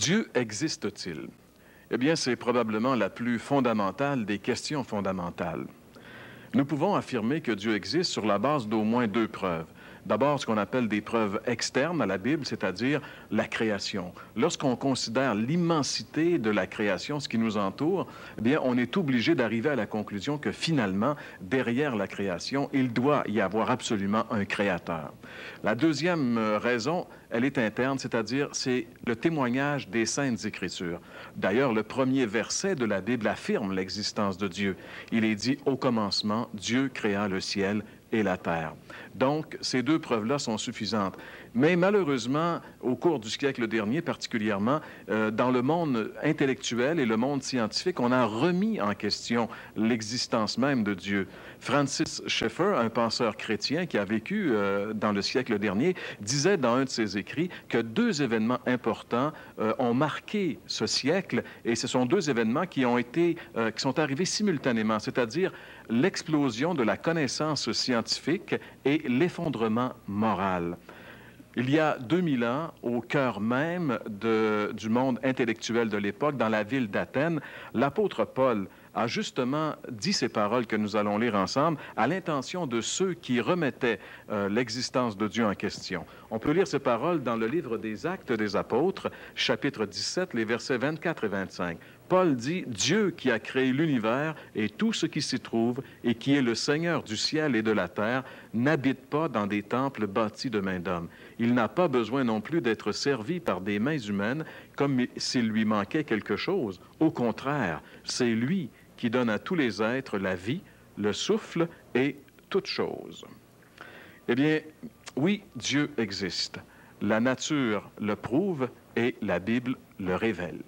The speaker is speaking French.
Dieu existe-t-il? Eh bien, c'est probablement la plus fondamentale des questions fondamentales. Nous pouvons affirmer que Dieu existe sur la base d'au moins deux preuves. D'abord, ce qu'on appelle des preuves externes à la Bible, c'est-à-dire la création. Lorsqu'on considère l'immensité de la création, ce qui nous entoure, eh bien, on est obligé d'arriver à la conclusion que finalement, derrière la création, il doit y avoir absolument un créateur. La deuxième raison, elle est interne, c'est-à-dire c'est le témoignage des Saintes Écritures. D'ailleurs, le premier verset de la Bible affirme l'existence de Dieu. Il est dit, au commencement, Dieu créa le ciel et la terre. Donc, ces deux preuves-là sont suffisantes. Mais malheureusement, au cours du siècle dernier, particulièrement, dans le monde intellectuel et le monde scientifique, on a remis en question l'existence même de Dieu. Francis Schaeffer, un penseur chrétien qui a vécu dans le siècle dernier, disait dans un de ses écrits que deux événements importants ont marqué ce siècle, et ce sont deux événements qui sont arrivés simultanément, c'est-à-dire l'explosion de la connaissance scientifique et l'effondrement moral. Il y a 2000 ans, au cœur même du monde intellectuel de l'époque, dans la ville d'Athènes, l'apôtre Paul a justement dit ces paroles que nous allons lire ensemble à l'intention de ceux qui remettaient l'existence de Dieu en question. On peut lire ces paroles dans le livre des Actes des Apôtres, chapitre 17, les versets 24 et 25. Paul dit « Dieu qui a créé l'univers et tout ce qui s'y trouve et qui est le Seigneur du ciel et de la terre n'habite pas dans des temples bâtis de main d'homme. Il n'a pas besoin non plus d'être servi par des mains humaines comme s'il lui manquait quelque chose. Au contraire, c'est lui qui donne à tous les êtres la vie, le souffle et toute chose. » Eh bien, oui, Dieu existe. La nature le prouve et la Bible le révèle.